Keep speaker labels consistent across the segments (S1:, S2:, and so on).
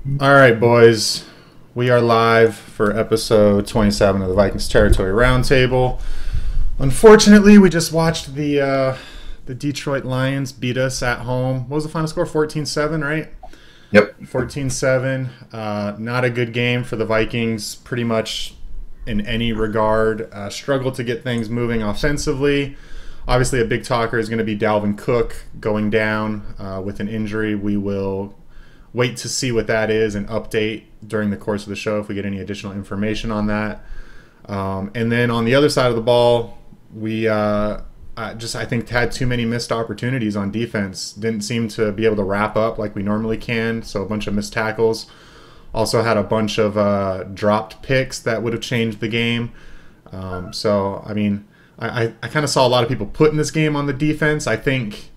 S1: All right, boys. We are live for episode 27 of the Vikings Territory Roundtable. Unfortunately, we just watched the Detroit Lions beat us at home. What was the final score? 14-7, right?
S2: Yep.
S1: 14-7. Not a good game for the Vikings, pretty much in any regard. Struggled to get things moving offensively. Obviously, a big talker is going to be Dalvin Cook going down with an injury. We will wait to see what that is and update during the course of the show if we get any additional information on that. And then on the other side of the ball, we I think had too many missed opportunities on defense. Didn't seem to be able to wrap up like we normally can, so a bunch of missed tackles. Also had a bunch of dropped picks that would have changed the game. So, I mean, I kind of saw a lot of people putting this game on the defense. I think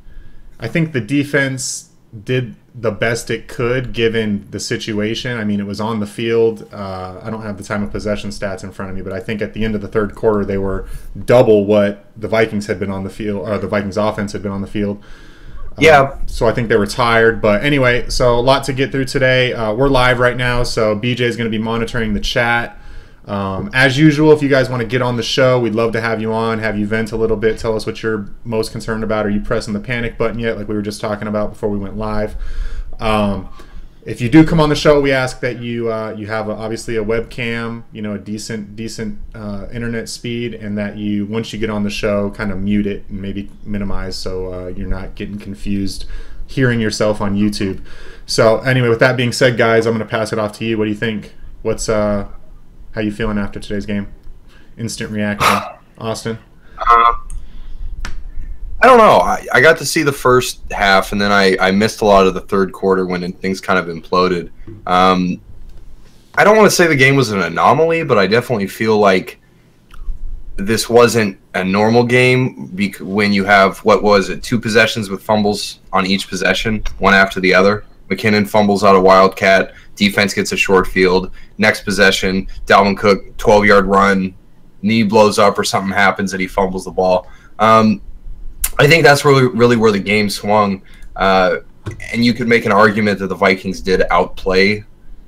S1: the defense did the best it could given the situation. I mean, it was on the field. I don't have the time of possession stats in front of me, but I think at the end of the third quarter they were double what the Vikings had been on the field, or the Vikings offense had been on the field.
S2: Yeah.
S1: So I think they were tired. But anyway, so a lot to get through today. We're live right now, so BJ is going to be monitoring the chat. As usual, if you guys want to get on the show, we'd love to have you on, have you vent a little bit, tell us what you're most concerned about. Are you pressing the panic button yet, like we were just talking about before we went live? If you do come on the show, we ask that you have obviously a webcam, a decent internet speed, and that you, once you get on the show, kind of mute it and maybe minimize so you're not getting confused hearing yourself on YouTube. So anyway, with that being said, guys, I'm going to pass it off to you. What do you think? How you feeling after today's game? Instant reaction, Austin.
S2: I don't know. I got to see the first half, and then I missed a lot of the third quarter when things kind of imploded. I don't want to say the game was an anomaly, but I definitely feel like this wasn't a normal game when you have, what was it, 2 possessions with fumbles on each possession, one after the other. McKinnon fumbles out a Wildcat. Defense gets a short field. Next possession, Dalvin Cook, 12-yard run, knee blows up or something happens and he fumbles the ball. I think that's really where the game swung. And you could make an argument that the Vikings did outplay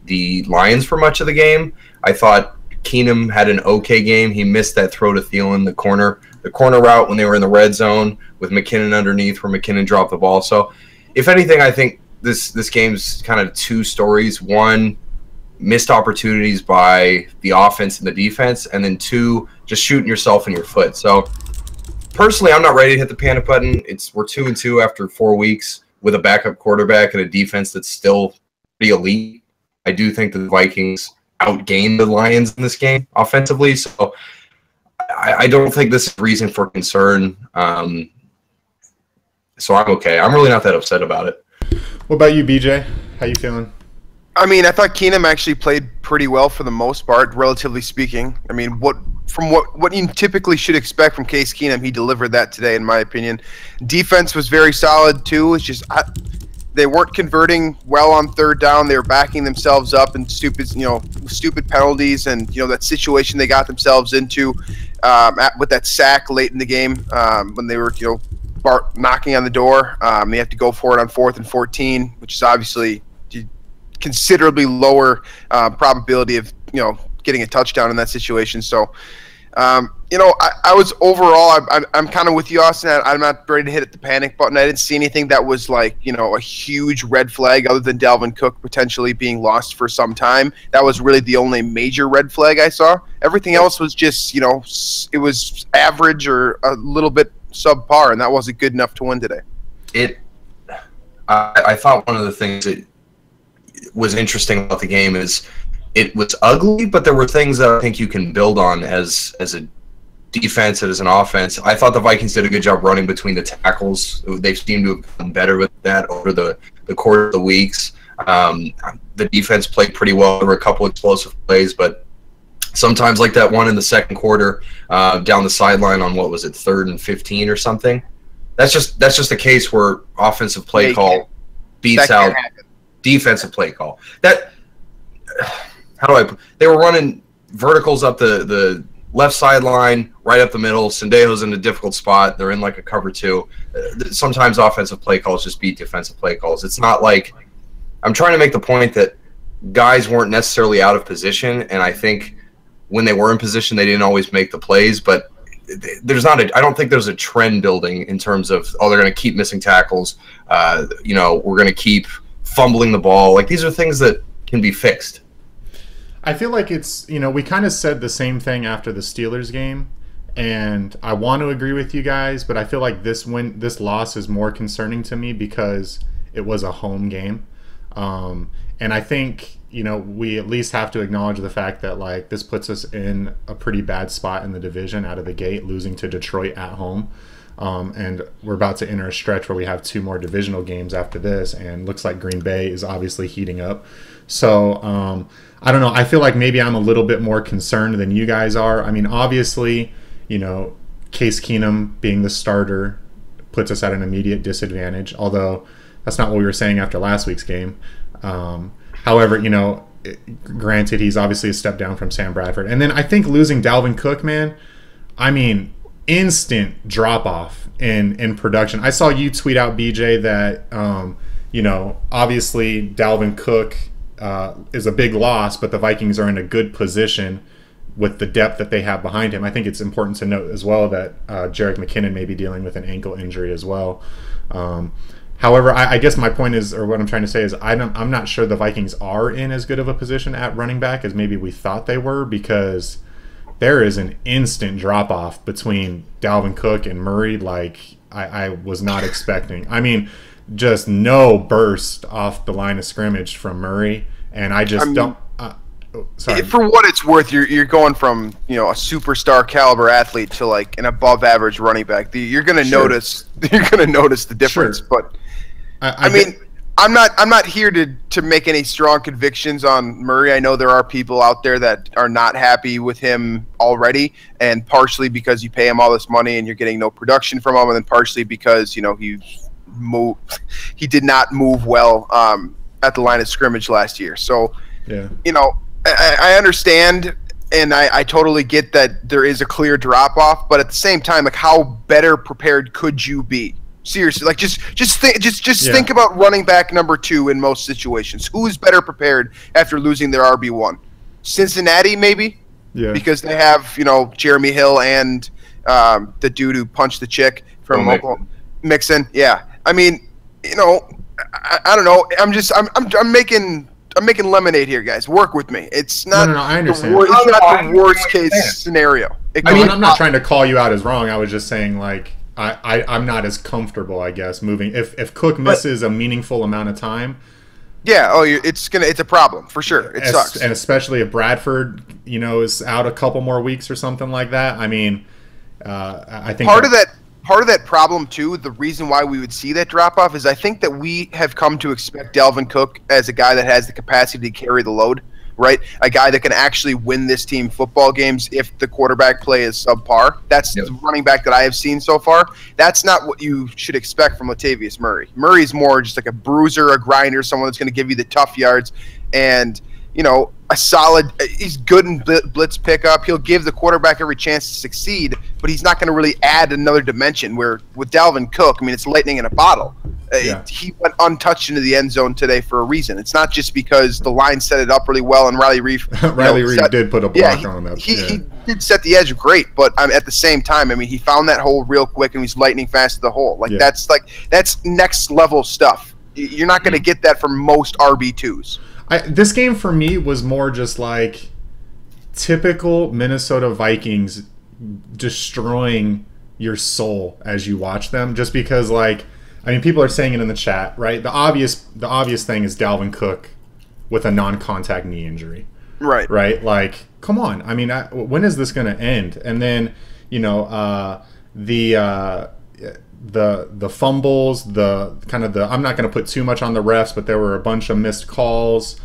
S2: the Lions for much of the game. I thought Keenum had an okay game. He missed that throw to Thielen, the corner route when they were in the red zone with McKinnon underneath where McKinnon dropped the ball. So if anything, I think this game's kind of 2 stories. 1, missed opportunities by the offense and the defense, and then 2, just shooting yourself in your foot. So personally, I'm not ready to hit the panic button. We're 2-2 after 4 weeks with a backup quarterback and a defense that's still pretty elite. I do think the Vikings outgained the Lions in this game offensively, so I don't think this is reason for concern. So I'm okay. I'm really not that upset about it.
S1: What about you, BJ? How you feeling?
S3: I mean, I thought Keenum actually played pretty well for the most part, relatively speaking. I mean, what you typically should expect from Case Keenum, he delivered that today, in my opinion. Defense was very solid too. It's just they weren't converting well on third down. They were backing themselves up in stupid penalties, and that situation they got themselves into with that sack late in the game when they were knocking on the door. They have to go for it on 4th and 14, which is obviously considerably lower probability of getting a touchdown in that situation. So I was overall I'm kind of with you, Austin. I'm not ready to hit the panic button. I didn't see anything that was like a huge red flag other than Dalvin Cook potentially being lost for some time. That was really the only major red flag I saw. Everything else was just it was average or a little bit subpar, and that wasn't good enough to win today.
S2: I thought one of the things that was interesting about the game is it was ugly, but there were things that I think you can build on as a defense and as an offense. I thought the Vikings did a good job running between the tackles. They seemed to have gotten better with that over the course of the weeks. The defense played pretty well. There were a couple explosive plays, but sometimes like that one in the second quarter down the sideline on, what was it, 3rd and 15 or something. That's just a case where offensive play call beats out defensive play call. They were running verticals up the left sideline, right up the middle. Sendejo's in a difficult spot. They're in like a cover 2. Sometimes offensive play calls just beat defensive play calls. It's not like, I'm trying to make the point that guys weren't necessarily out of position, and I think when they were in position, they didn't always make the plays. But there's not I don't think there's a trend building in terms of, oh, they're going to keep missing tackles. You know, we're going to keep fumbling the ball. Like, these are things that can be fixed.
S1: I feel like it's, you know, we kind of said the same thing after the Steelers game, and I want to agree with you guys, but I feel like this loss is more concerning to me because it was a home game. And I think, you know, we at least have to acknowledge the fact that, like, this puts us in a pretty bad spot in the division out of the gate, losing to Detroit at home. And we're about to enter a stretch where we have 2 more divisional games after this, and looks like Green Bay is obviously heating up. So I don't know. I feel like maybe I'm a little bit more concerned than you guys are. I mean, obviously, you know, Case Keenum being the starter puts us at an immediate disadvantage, although that's not what we were saying after last week's game. However, you know, granted, he's obviously a step down from Sam Bradford. And then I think losing Dalvin Cook, man, I mean, instant drop-off in production. I saw you tweet out, BJ, that, you know, obviously Dalvin Cook is a big loss, but the Vikings are in a good position with the depth that they have behind him. I think it's important to note as well that Jerick McKinnon may be dealing with an ankle injury as well. However, I guess my point is, or what I'm trying to say is, I'm not sure the Vikings are in as good of a position at running back as maybe we thought they were, because there is an instant drop-off between Dalvin Cook and Murray like I was not expecting. I mean, just no burst off the line of scrimmage from Murray, and I don't... sorry.
S3: For what it's worth, you're going from, you know, a superstar caliber athlete to like an above average running back. You're going to notice the difference. Sure. But I mean, I'm not here to make any strong convictions on Murray. I know there are people out there that are not happy with him already, and partially because you pay him all this money and you're getting no production from him, and then partially because, you know, he did not move well at the line of scrimmage last year. So, yeah, you know, I understand, and I totally get that there is a clear drop-off, but at the same time, like, how better prepared could you be? Seriously, like, just think about running back number 2 in most situations. Who is better prepared after losing their RB1? Cincinnati, maybe? Yeah. Because they have, you know, Jeremy Hill and the dude who punched the chick from Oklahoma. Mixon. Yeah. I mean, you know, I don't know. I'm making lemonade here, guys. Work with me. It's not.
S1: No, I understand.
S3: It's not the worst case scenario.
S1: I mean, I'm not trying to call you out as wrong. I was just saying, like, I'm not as comfortable, I guess, moving. If Cook misses a meaningful amount of time.
S3: Yeah. It's a problem for sure. It sucks.
S1: And especially if Bradford, you know, is out a couple more weeks or something like that. I mean, I think
S3: part of that problem too, the reason why we would see that drop off is I think that we have come to expect Dalvin Cook as a guy that has the capacity to carry the load, right? A guy that can actually win this team football games if the quarterback play is subpar. That's the running back that I have seen so far. That's not what you should expect from Latavius Murray. Murray's more just like a bruiser, a grinder, someone that's going to give you the tough yards, and, you know, he's good in blitz pickup. He'll give the quarterback every chance to succeed, but he's not going to really add another dimension. Where with Dalvin Cook, I mean, it's lightning in a bottle. He went untouched into the end zone today for a reason. It's not just because the line set it up really well and Riley Reef.
S1: Reef did put a block on that.
S3: He did set the edge great, but at the same time, I mean, he found that hole real quick and he's lightning fast to the hole. That's next level stuff. You're not going to get that from most RB2s.
S1: This game for me was more just like typical Minnesota Vikings destroying your soul as you watch them, just because, like, I mean, people are saying it in the chat, right? The obvious thing is Dalvin Cook with a non-contact knee injury. Right? Like, come on. I mean, when is this going to end? And then, you know, the fumbles, I'm not going to put too much on the refs, but there were a bunch of missed calls.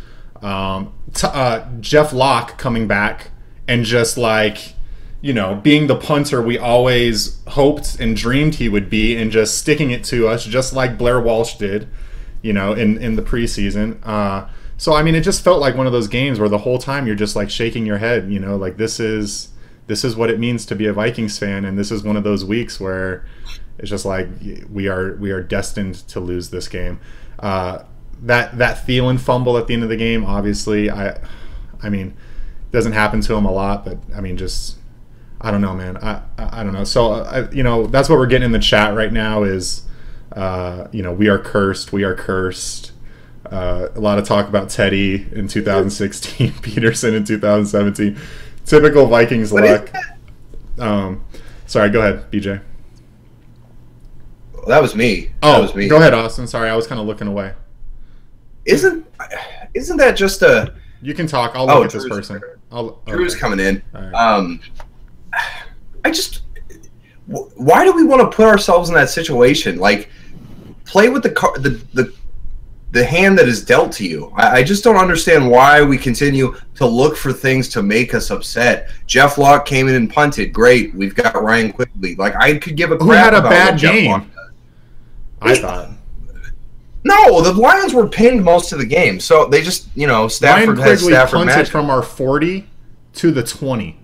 S1: Jeff Locke coming back and just, like, you know, being the punter we always hoped and dreamed he would be, and just sticking it to us, just like Blair Walsh did, you know, in the preseason. So, I mean, it just felt like one of those games where the whole time you're just, like, shaking your head, you know, like, this is what it means to be a Vikings fan, and this is one of those weeks where it's just like we are destined to lose this game. that Thielen fumble at the end of the game, obviously, I mean, it doesn't happen to him a lot, but I mean, just I don't know, man. I don't know. So you know, that's what we're getting in the chat right now is, you know, we are cursed. We are cursed. A lot of talk about Teddy in 2016, Peterson in 2017. Typical Vikings luck. Sorry, go ahead, BJ.
S2: That was me.
S1: Oh,
S2: that was me.
S1: Go ahead, Austin. Sorry, I was kind of looking away.
S2: Isn't that just a?
S1: You can talk. I'll look at this person.
S2: Drew's coming in.
S1: Right.
S2: Why do we want to put ourselves in that situation? Like, play with the hand that is dealt to you. I just don't understand why we continue to look for things to make us upset. Jeff Locke came in and punted. Great. We've got Ryan Quigley. Like, I could give a crap
S1: Who had a
S2: about
S1: bad
S2: what Jeff
S1: game?
S2: Locke does.
S1: I thought.
S2: No, the Lions were pinned most of the game. So they just, you know, Stafford
S1: Ryan
S2: has
S1: Quigley
S2: Stafford
S1: punted
S2: magic.
S1: from our 40 to the 20.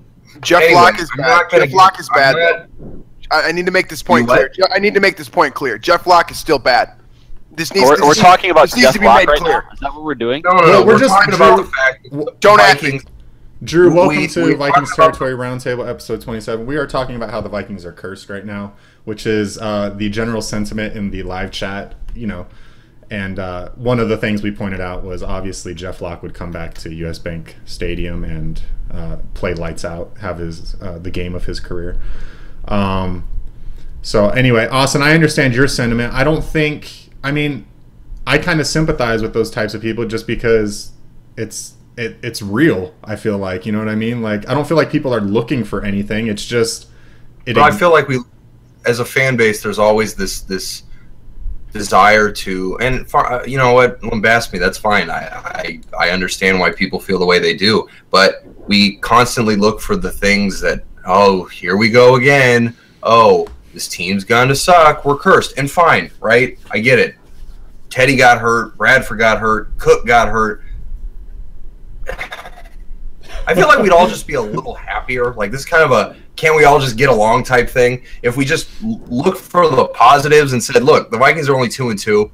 S3: Jeff
S2: Anyway,
S3: Locke is
S2: I'm
S3: bad.
S2: not gonna
S3: Jeff Locke is
S2: I'm
S3: bad.
S2: not-
S3: I need to make this point
S2: You
S3: clear.
S2: what?
S3: I need to make this point clear. Jeff Locke is still bad.
S4: We're talking about
S3: this needs
S4: Jeff
S3: to be
S4: Locke
S3: made
S4: right
S3: clear.
S4: now. Is that what we're doing?
S2: No,
S1: Well, we're
S2: we're
S1: just-
S2: talking about the fact that
S3: Don't
S2: the
S3: act
S2: Vikings.
S1: Drew, welcome to
S2: we
S1: Vikings
S2: talked about-
S1: Territory Roundtable, episode 27. We are talking about how the Vikings are cursed right now, which is the general sentiment in the live chat, you know. And one of the things we pointed out was obviously Jeff Locke would come back to US Bank Stadium and play lights out, have his the game of his career. So anyway, Austin, I understand your sentiment. I don't think, I mean, I kind of sympathize with those types of people just because it's real. I feel like, you know what I mean? Like, I don't feel like people are looking for anything. It's just,
S2: But I feel like we, as a fan base, there's always this desire to, and you know what, lambast me. That's fine. I understand why people feel the way they do, but we constantly look for the things that, oh, here we go again. Oh, this team's gonna suck. We're cursed. And fine, right? I get it. Teddy got hurt. Bradford got hurt. Cook got hurt. I feel like we'd all just be a little happier. Like, this is kind of a can we all just get along type thing. If we just look for the positives and said, look, the Vikings are only 2-2,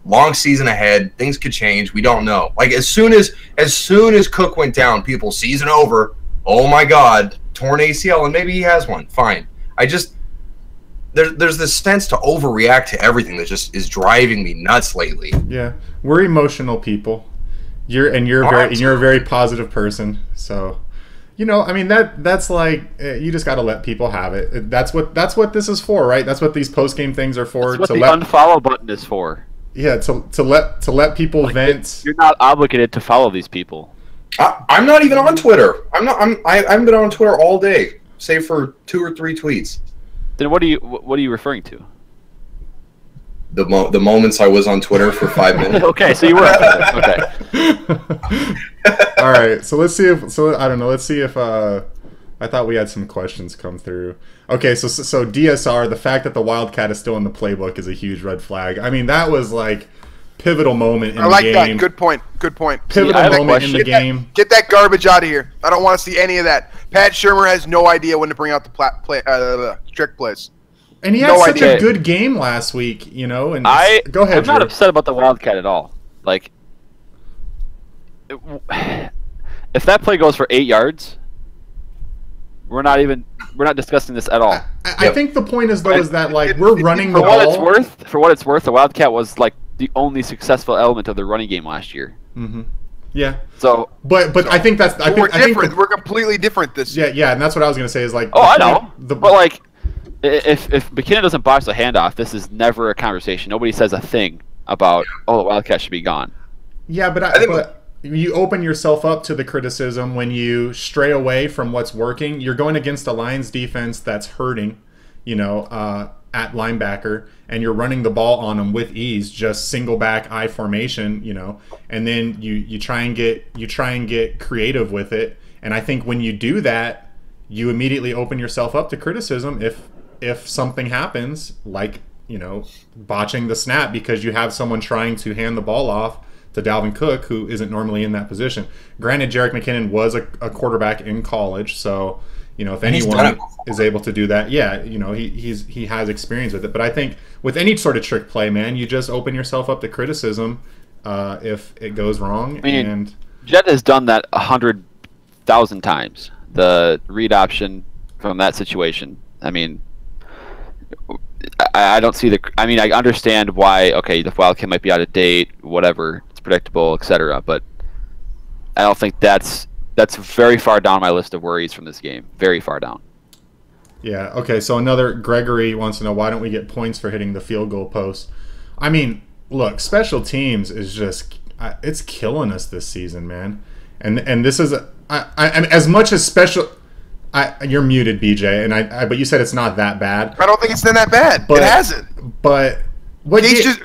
S2: long season ahead, things could change. We don't know. Like, as soon as Cook went down, people, season over. Oh my God, torn ACL, and maybe he has one. Fine. There's this sense to overreact to everything that just is driving me nuts lately.
S1: yeah, we're emotional people. You're a very positive person. So, you know, I mean, that's like, you just got to let people have it. That's what this is for, right? That's what these post game things are for.
S4: That's what the unfollow button is for.
S1: Yeah, to let people
S4: Like,
S1: vent.
S4: You're not obligated to follow these people.
S2: I'm not even on Twitter. I haven't been on Twitter all day, save for 2 or 3 tweets.
S4: Then what are you referring to?
S2: The moments I was on Twitter for 5 minutes.
S4: Okay, so you were okay.
S1: All right, so let's see if I don't know. Let's see if I thought we had some questions come through. Okay, so DSR, the fact that the Wildcat is still in the playbook is a huge red flag. I mean, that was like pivotal moment in the game.
S3: I like that. Good point. Good point.
S1: Pivotal
S4: I have a
S1: moment in the
S3: Get that-
S1: game.
S3: Get that garbage out of here. I don't want to see any of that. Pat Shurmur has no idea when to bring out the trick plays.
S1: And he had
S3: No
S1: such
S3: idea.
S1: a good game last week, you know. And go ahead,
S4: I'm not
S1: Drew.
S4: upset about the Wildcat at all. Like, if that play goes for 8 yards, we're not discussing this at all.
S1: I think the point is that like we're running the
S4: For what
S1: ball.
S4: it's worth, the Wildcat was like the only successful element of the running game last year.
S1: Mm-hmm. Yeah,
S4: So,
S1: but I think that's I
S3: We're
S1: think
S3: different. We're completely different this year.
S1: yeah, and that's what I was gonna say is like.
S4: oh, I know, but like, if McKinnon doesn't box the handoff, this is never a conversation. Nobody says a thing about, oh, the Wildcat should be gone.
S1: Yeah, but you open yourself up to the criticism when you stray away from what's working. You're going against a Lions defense that's hurting, you know, at linebacker, and you're running the ball on them with ease, just single back I formation, you know, and then you try and get creative with it. And I think when you do that, you immediately open yourself up to criticism if something happens, like, you know, botching the snap because you have someone trying to hand the ball off to Dalvin Cook, who isn't normally in that position. Granted, Jerick McKinnon was a quarterback in college, so, you know, if anyone is able to do that, yeah, you know, he has experience with it. But I think with any sort of trick play, man, you just open yourself up to criticism, if it goes wrong.
S4: I mean,
S1: and
S4: Jet has done that 100,000 times. The read option from that situation. I mean, I don't see the. I mean, I understand why. Okay, the Wildcat might be out of date, whatever. It's predictable, etc. But I don't think that's very far down my list of worries from this game. Very far down.
S1: Yeah. Okay. So another Gregory wants to know, why don't we get points for hitting the field goal post? I mean, look, special teams is just it's killing us this season, man. And this is as much as special. You're muted, BJ, and but you said it's not that bad.
S3: I don't think it's been that bad. It hasn't.
S1: But what
S3: he just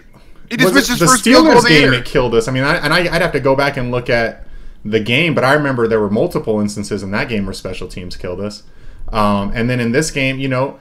S3: missed his first
S1: Steelers
S3: field goal of the
S1: game?
S3: year.
S1: It killed us. I mean, I'd have to go back and look at the game, but I remember there were multiple instances in that game where special teams killed us. And then in this game, you know,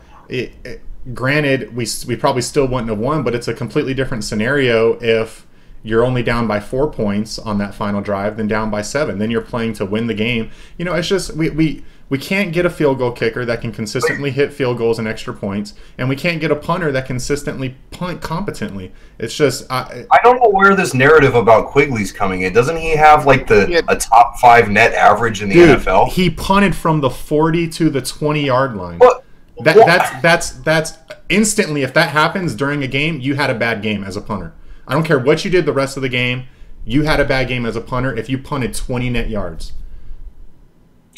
S1: granted, we probably still wouldn't have won, but it's a completely different scenario if you're only down by 4 points on that final drive than down by 7. Then you're playing to win the game. You know, it's just we can't get a field goal kicker that can consistently hit field goals and extra points, and we can't get a punter that consistently punt competently. It's just
S2: I don't know where this narrative about Quigley's coming in. Doesn't he have like a top 5 net average in the NFL?
S1: He punted from the 40 to the 20-yard line.
S2: What?
S1: That's instantly, if that happens during a game, you had a bad game as a punter. I don't care what you did the rest of the game, you had a bad game as a punter if you punted 20 net yards.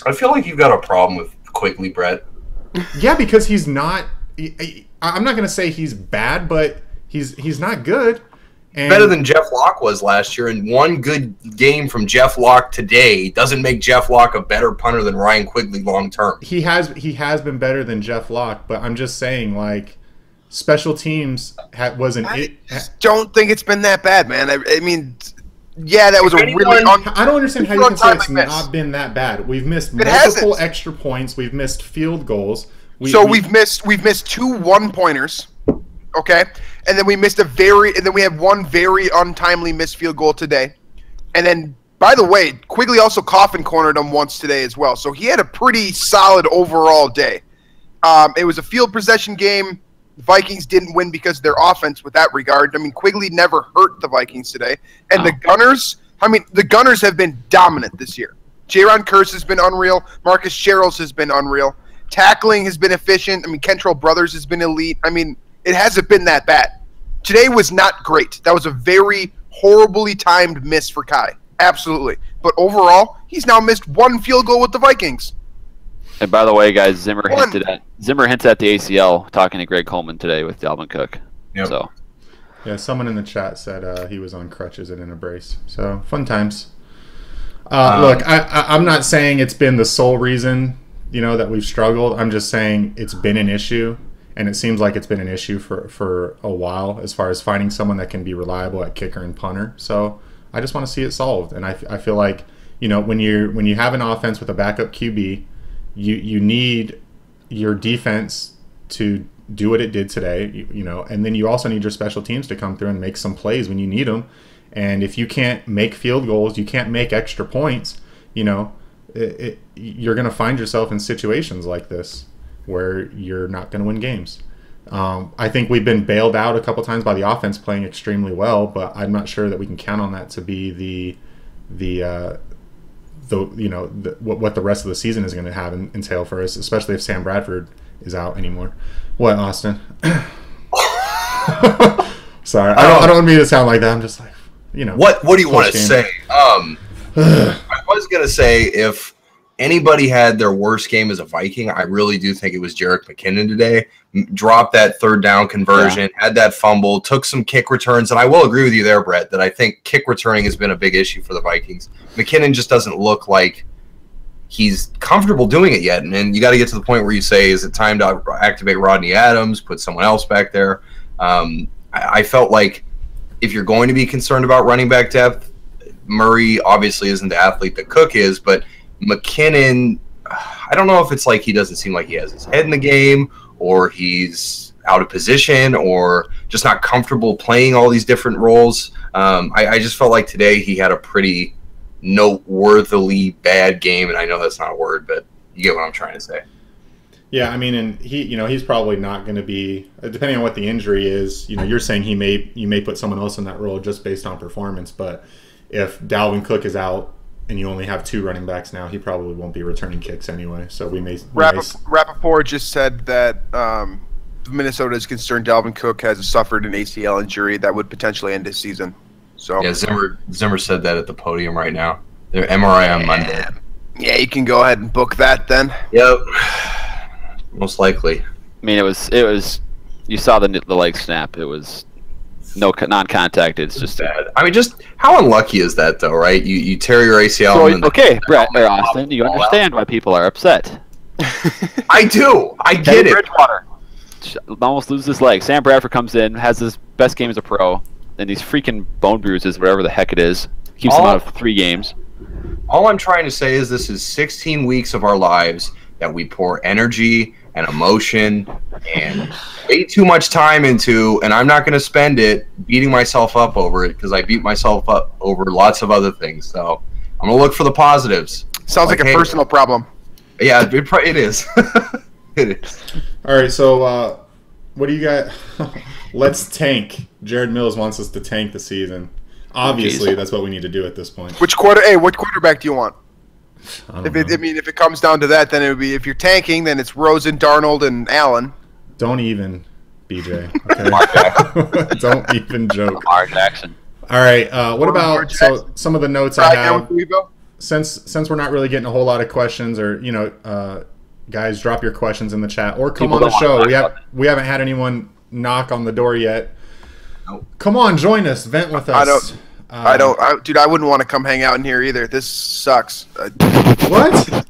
S2: I feel like you've got a problem with Quigley, Brett.
S1: Yeah, because he's not. I'm not going to say he's bad, but he's not good. And
S2: better than Jeff Locke was last year, and one good game from Jeff Locke today doesn't make Jeff Locke a better punter than Ryan Quigley long term.
S1: He has been better than Jeff Locke, but I'm just saying, like, special teams wasn't.
S3: I don't think it's been that bad, man. I mean. Yeah, that was a really.
S1: I don't understand how you can say it's not been that bad. We've missed multiple extra points. We've missed field goals.
S3: We've missed 2 1-pointers, okay, and then we have one very untimely missed field goal today, and then by the way, Quigley also coffin cornered him once today as well. So he had a pretty solid overall day. It was a field possession game. The Vikings didn't win because of their offense with that regard. I mean, Quigley never hurt the Vikings today. And the Gunners have been dominant this year. Jaron Kearse has been unreal. Marcus Sherrills has been unreal. Tackling has been efficient. I mean, Kentrell Brothers has been elite. I mean, it hasn't been that bad. Today was not great. That was a very horribly timed miss for Kai. Absolutely. But overall, he's now missed 1 field goal with the Vikings.
S4: And by the way, guys, Zimmer hinted at the ACL talking to Greg Coleman today with Dalvin Cook.
S2: Yep.
S4: So,
S1: yeah, someone in the chat said he was on crutches and in a brace. So fun times. Look, I'm not saying it's been the sole reason, you know, that we've struggled. I'm just saying it's been an issue, and it seems like it's been an issue for a while as far as finding someone that can be reliable at kicker and punter. So I just want to see it solved, and I feel like, you know, when you have an offense with a backup QB. You need your defense to do what it did today, you know, and then you also need your special teams to come through and make some plays when you need them. And if you can't make field goals, you can't make extra points, you know, you're going to find yourself in situations like this where you're not going to win games. I think we've been bailed out a couple times by the offense playing extremely well, but I'm not sure that we can count on that to be what the rest of the season is going to have entail for us, especially if Sam Bradford is out anymore. What, Austin? Sorry, I don't mean to sound like that. I'm just like, you know.
S2: What do you want to say? I was going to say, if anybody had their worst game as a Viking, I really do think it was Jerick McKinnon today. Dropped that 3rd down conversion, had that fumble, took some kick returns, and I will agree with you there, Brett, that I think kick returning has been a big issue for the Vikings. McKinnon just doesn't look like he's comfortable doing it yet, and you got to get to the point where you say, is it time to activate Rodney Adams, put someone else back there? I felt like if you're going to be concerned about running back depth, Murray obviously isn't the athlete that Cook is, but McKinnon, I don't know if it's like he doesn't seem like he has his head in the game, or he's out of position, or just not comfortable playing all these different roles. I just felt like today he had a pretty noteworthily bad game, and I know that's not a word, but you get what I'm trying to say.
S1: Yeah, I mean, and he's probably not going to be, depending on what the injury is. You're saying you may put someone else in that role just based on performance. But if Dalvin Cook is out and you only have 2 running backs now, he probably won't be returning kicks anyway. So we may.
S3: Rappaport just said that Minnesota is concerned Dalvin Cook has suffered an ACL injury that would potentially end his season. So
S2: yeah, Zimmer said that at the podium right now. Their MRI on Monday.
S3: Yeah, you can go ahead and book that then.
S2: Yep. Most likely.
S4: I mean, it was. You saw the leg snap. It was non-contact. It's just
S2: bad. I mean, just how unlucky is that, though, right? You tear your ACL.
S4: So, okay, Brett or Austin, you understand why people are upset.
S2: I do. I get it.
S4: Bridgewater almost loses his leg. Sam Bradford comes in, has his best game as a pro, and these freaking bone bruises, whatever the heck it is, keeps him out of 3 games.
S2: All I'm trying to say is this is 16 weeks of our lives that we pour energy and emotion and way too much time into, and I'm not going to spend it beating myself up over it because I beat myself up over lots of other things. So I'm going to look for the positives.
S3: Sounds like a personal problem.
S2: Yeah, it is. It is.
S1: All right, so what do you got? Let's tank. Jared Mills wants us to tank the season. Obviously, that's what we need to do at this point.
S3: What quarterback do you want? If it comes down to that, then it would be, if you're tanking, then it's Rosen, Darnold, and Allen.
S1: Don't even, BJ. Okay? Don't even joke.
S4: Lamar Jackson.
S1: All right. What about some of the notes I have? Since we're not really getting a whole lot of questions, or guys, drop your questions in the chat or come on the show. We haven't had anyone knock on the door yet. Nope. Come on, join us, vent with us.
S3: Dude, I wouldn't want to come hang out in here either. This sucks.
S1: What?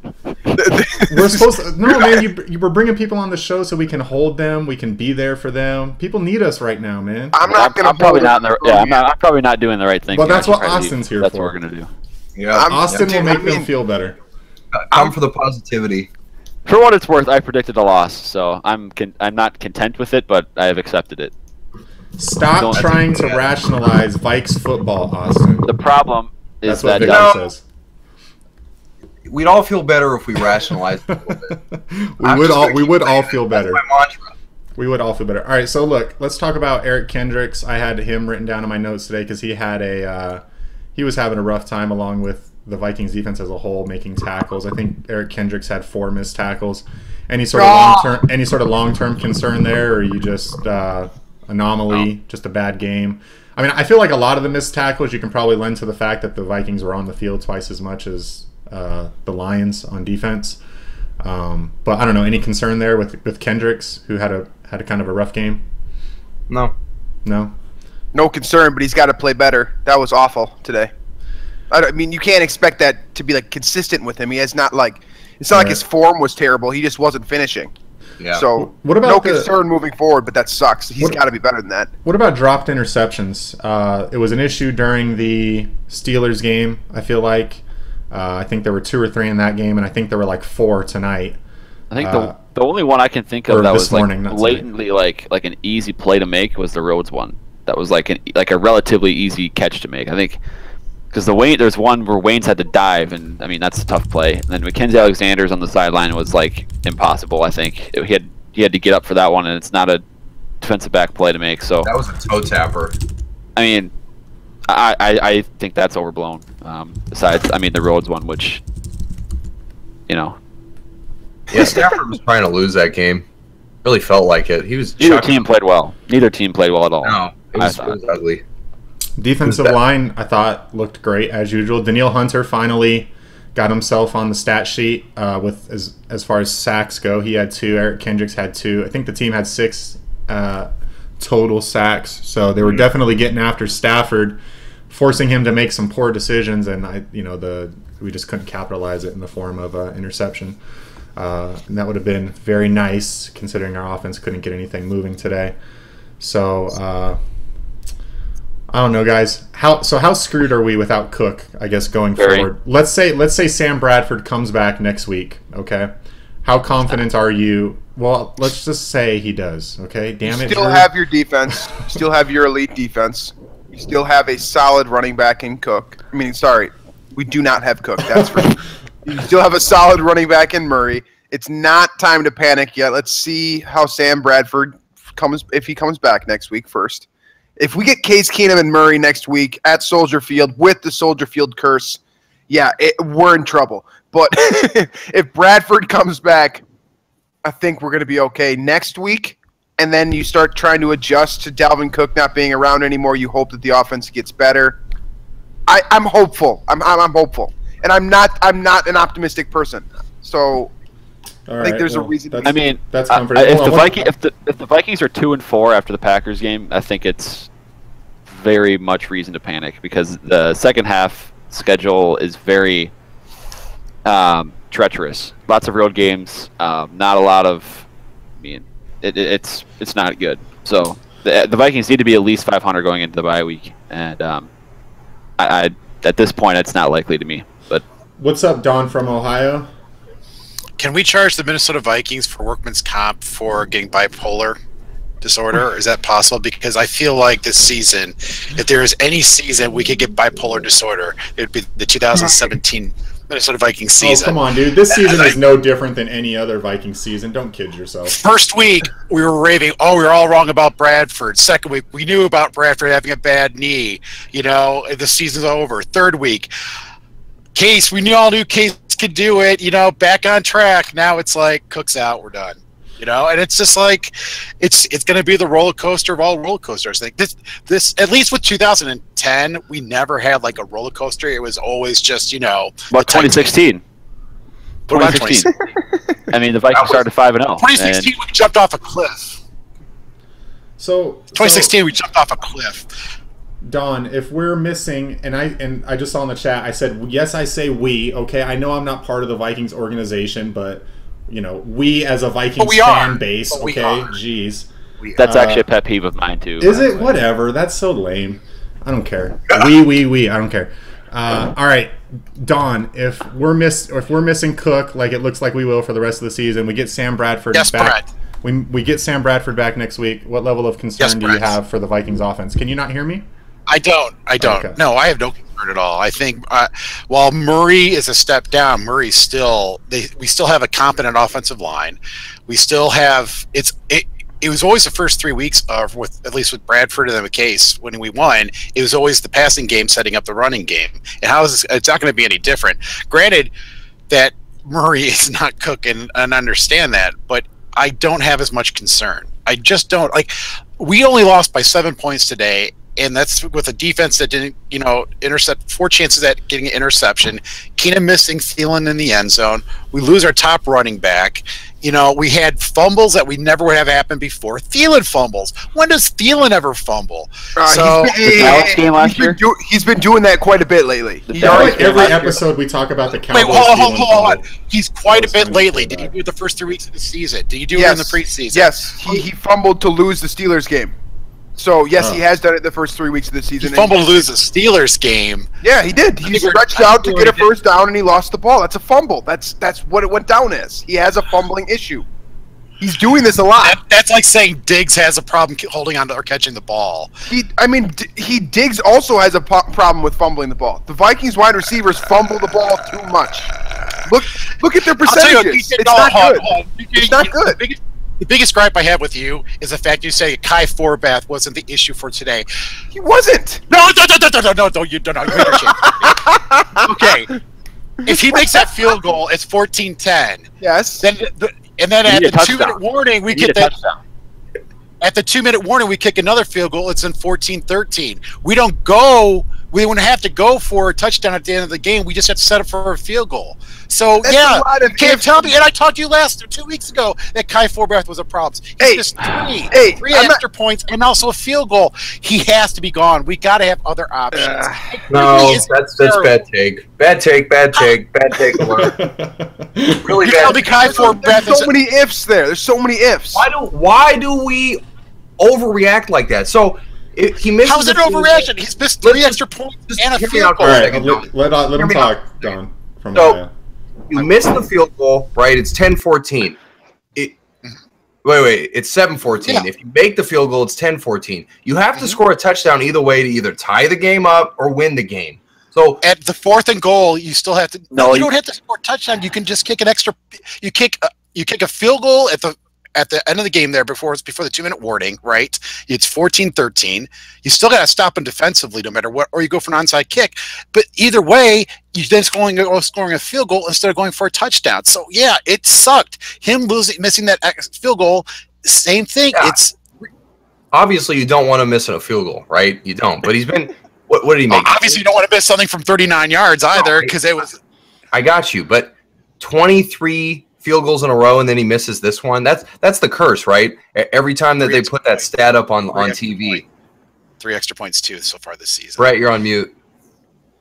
S1: We're supposed to, no, man. You were bringing people on the show so we can hold them. We can be there for them. People need us right now, man.
S4: I'm probably not doing the right thing.
S1: Well, that's what Austin's here for.
S4: That's what we're gonna do.
S2: Yeah,
S1: Austin will make them feel better.
S2: I'm for the positivity.
S4: For what it's worth, I predicted a loss, so I'm not content with it, but I have accepted it.
S1: Stop trying to rationalize Vikes football, Austin.
S4: The problem is
S1: that
S4: says.
S2: We'd all feel better if we rationalized a little bit.
S1: we would all feel better.
S2: That's my mantra.
S1: We would all feel better. All right, so look, let's talk about Eric Kendricks. I had him written down in my notes today because he was having a rough time along with the Vikings defense as a whole making tackles. I think Eric Kendricks had 4 missed tackles. Any sort of long-term concern there, or are you just anomaly, just a bad game? I mean, I feel like a lot of the missed tackles you can probably lend to the fact that the Vikings were on the field twice as much as the Lions on defense. But I don't know, any concern there with Kendricks, who had a kind of a rough game?
S2: No
S3: concern, but he's got to play better. That was awful today. I mean, you can't expect that to be like consistent with him. He has not it's not like his form was terrible. He just wasn't finishing.
S2: Yeah.
S3: So
S1: what about
S3: concern moving forward, but that sucks. He's got to be better than that.
S1: What about dropped interceptions? It was an issue during the Steelers game. I feel like I think there were 2 or 3 in that game, and I think there were like 4 tonight.
S4: I think the only one I can think of that was blatantly
S1: tonight.
S4: like an easy play to make was the Rhodes one. That was like a relatively easy catch to make. I think. Because there's one where Wayne's had to dive, and I mean that's a tough play. And then Mackenzie Alexander's on the sideline was like impossible. I think he had to get up for that one, and it's not a defensive back play to make. So
S2: that was a toe tapper.
S4: I mean, I think that's overblown. Besides, I mean the Rhodes one, which
S2: yeah, Stafford was trying to lose that game. Really felt like it. He was.
S4: Neither team played well. Neither team played well at all.
S2: No, it was ugly.
S1: Defensive line, I thought, looked great as usual. Danielle Hunter finally got himself on the stat sheet with as far as sacks go. He had 2. Eric Kendricks had 2. I think the team had 6 total sacks. So they were definitely getting after Stafford, forcing him to make some poor decisions, and we just couldn't capitalize it in the form of interception. And that would have been very nice, considering our offense couldn't get anything moving today. So. I don't know, guys. How screwed are we without Cook, I guess, going forward? Let's say Sam Bradford comes back next week, okay? How confident are you? Well, let's just say he does, okay? Damn it.
S3: You still have your defense. You still have your elite defense. You still have a solid running back in Cook. I mean, sorry. We do not have Cook, that's for sure. You still have a solid running back in Murray. It's not time to panic yet. Let's see how Sam Bradford if he comes back next week first. If we get Case Keenum and Murray next week at Soldier Field with the Soldier Field curse, yeah, we're in trouble. But if Bradford comes back, I think we're going to be okay next week. And then you start trying to adjust to Dalvin Cook not being around anymore. You hope that the offense gets better. I'm hopeful. I'm hopeful, and I'm not an optimistic person. So I think there's a reason.
S4: I mean,
S1: that's comforting.
S4: If the Vikings are 2-4 after the Packers game, I think it's very much reason to panic because the second half schedule is very treacherous. Lots of road games. Not a lot of. I mean, it's not good. So the Vikings need to be at least 500 going into the bye week, and I at this point it's not likely to me. But
S1: what's up, Don from Ohio?
S5: Can we charge the Minnesota Vikings for workman's comp for getting bipolar disorder? Is that possible? Because I feel like this season, if there is any season we could get bipolar disorder, it would be the 2017 Minnesota Vikings season.
S1: Oh, come on, dude. This season is no different than any other Vikings season. Don't kid yourself.
S5: First week, we were raving, we were all wrong about Bradford. Second week, we knew about Bradford having a bad knee. The season's over. Third week, Case, all knew Case could do it, back on track. Now it's like, Cook's out, we're done. And it's just like it's going to be the roller coaster of all roller coasters. Like this at least with 2010, we never had like a roller coaster. It was always just
S4: What 2016? 2016. I mean, the Vikings started 5-0.
S5: 2016, we jumped off a cliff.
S1: So
S5: 2016, we jumped off a cliff.
S1: Don, if we're missing, and I just saw in the chat, I said yes. I say we. Okay, I know I'm not part of the Vikings organization, but. We as a Vikings fan base, okay? Jeez.
S4: That's actually a pet peeve of mine, too.
S1: Is it? Whatever. That's so lame. I don't care. We. I don't care. All right, Don, if we're missing Cook, like it looks like we will for the rest of the season, we get Sam Bradford back. We get Sam Bradford back next week. What level of concern do you have for the Vikings offense? Can you not hear me?
S5: I don't. Okay. No, I have no concern at all. I think while Murray is a step down, we still have a competent offensive line. We still have it was always the first 3 weeks at least with Bradford and the case when we won. It was always the passing game setting up the running game. And it's not going to be any different. Granted that Murray is not Cook and understand that, but I don't have as much concern. I just don't we only lost by 7 points today. And that's with a defense that didn't, intercept 4 chances at getting an interception. Keenum missing Thielen in the end zone. We lose our top running back. We had fumbles that we never would have happened before. Thielen fumbles. When does Thielen ever fumble?
S3: He's been doing that quite a bit lately.
S1: Every episode we talk about the Cowboys.
S5: Wait, hold on. He's quite a bit lately. Did he do it the first 3 weeks of the season? Did he do it in the preseason?
S3: Yes, he fumbled to lose the Steelers game. So, yes, he has done it the first 3 weeks of the season.
S5: He fumbled to lose the Steelers game.
S3: Yeah, he did. He stretched out to get a first down, and he lost the ball. That's a fumble. That's what it went down as. He has a fumbling issue. He's doing this a lot.
S5: That's like saying Diggs has a problem holding on to or catching the ball.
S3: Diggs also has a problem with fumbling the ball. The Vikings wide receivers fumble the ball too much. Look at their percentages. It's not good. It's not good.
S5: The biggest gripe I have with you is the fact you say Kai Forbath wasn't the issue for today.
S3: He wasn't.
S5: No, you don't know. Okay. If he makes that field goal, it's 14-10.
S3: Yes.
S5: And then at the 2-minute warning, we get that. At the 2-minute warning, we kick another field goal. It's in 14-13. We wouldn't have to go for a touchdown at the end of the game. We just have to set up for a field goal. So, you can't tell me. And I talked to you 2 weeks ago that Kai Forbath was a problem. He's just three extra points and also a field goal. He has to be gone. We got to have other options.
S2: No, that's bad take. Bad take. Really bad.
S5: Kai Forbath.
S3: There's so many ifs there. There's so many ifs.
S2: Why do we overreact like that? So. He misses.
S5: How's it an overreaction? He's missed 3 extra points and a field goal.
S1: All right, let him talk, Don.
S2: So, you miss the field goal, right? It's 10-14. Wait, it's 7-14. Yeah. If you make the field goal, it's 10-14. You have to score a touchdown either way to either tie the game up or win the game. So
S5: at the 4th and goal, you still have to. No, you don't have to score a touchdown. You can just kick an extra. You kick you kick a field goal at the end of the game there before the 2-minute warning, right? It's 14-13. You still got to stop them defensively no matter what, or you go for an onside kick. But either way, you're then scoring a field goal instead of going for a touchdown. So yeah, it sucked. Him missing that field goal, same thing.
S2: Yeah.
S5: It's
S2: obviously you don't want to miss a field goal, right? You don't. But he's been what did he make?
S5: Obviously you don't want to miss something from 39 yards either, because it was.
S2: I got you, but 23 field goals in a row, and then he misses this one. That's the curse, right? Every time that they put that stat up on TV.
S5: 3 extra points too so far this season.
S2: Brett, you're on mute.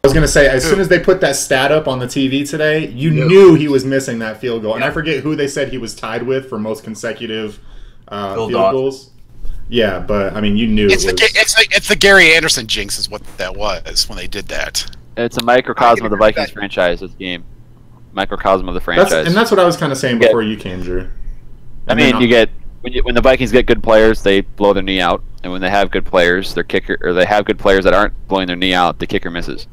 S1: I was going to say, as soon as they put that stat up on the TV today, you knew he was missing that field goal. And I forget who they said he was tied with for most consecutive field goals. Yeah, but, I mean, you knew
S5: it's the Gary Anderson jinx is what that was when they did that.
S4: It's a microcosm of the Vikings franchise, this game. Microcosm of the franchise.
S1: And that's what I was kind of saying before you came, Drew.
S4: I mean, when the Vikings get good players, they blow their knee out, and when they have good players, they have good players that aren't blowing their knee out, the kicker misses,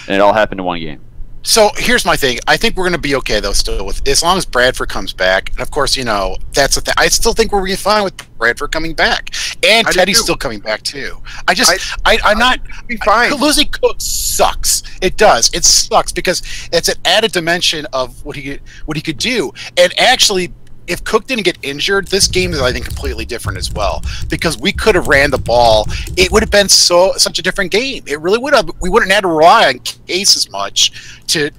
S4: and it all happened in one game.
S5: So here's my thing. I think we're going to be okay though, still with as long as Bradford comes back, and of course, that's the thing. I still think we're going to be fine with Bradford coming back, and Teddy's still coming back too. I'm not
S3: be fine.
S5: Losing Cook sucks. It does. It sucks because it's an added dimension of what he could do, and actually. If Cook didn't get injured, this game is, I think, completely different as well. Because we could have ran the ball, it would have been such a different game. It really would have. We wouldn't have had to rely on Case as much. We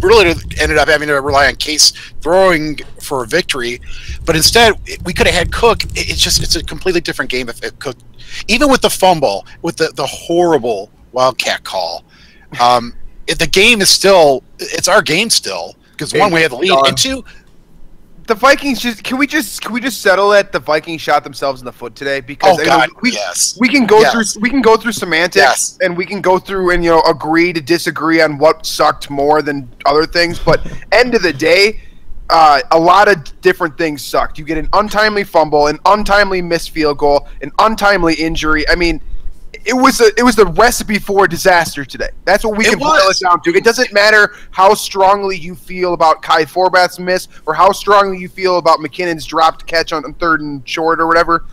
S5: really ended up having to rely on Case throwing for a victory, but instead we could have had Cook. It's a completely different game if Cook, even with the fumble, with the horrible Wildcat call. The game is still. It's our game still because one, we have the lead, and two.
S3: The Vikings can we just settle that the Vikings shot themselves in the foot today? Because we can go through semantics and we can go through and agree to disagree on what sucked more than other things, but end of the day, a lot of different things sucked. You get an untimely fumble, an untimely missed field goal, an untimely injury. I mean, it was the recipe for disaster today. That's what we can boil it down to. It doesn't matter how strongly you feel about Kai Forbath's miss or how strongly you feel about McKinnon's dropped catch on 3rd and short or whatever.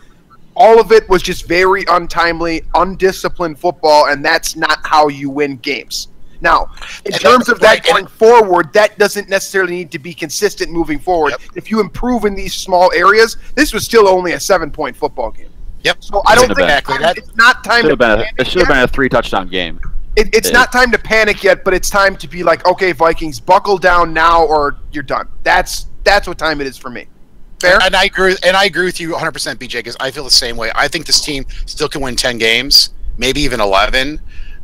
S3: All of it was just very untimely, undisciplined football, and that's not how you win games. Now, in terms of that going forward, that doesn't necessarily need to be consistent moving forward. Yep. If you improve in these small areas, this was still only a 7-point football game.
S5: Yep.
S3: So I don't think it's not time to panic.
S4: It should have been a 3-touchdown game.
S3: It's not time to panic yet, but it's time to be like, okay, Vikings, buckle down now or you're done. That's what time it is for me. Fair?
S5: And I agree with you 100%, BJ, because I feel the same way. I think this team still can win 10 games, maybe even 11,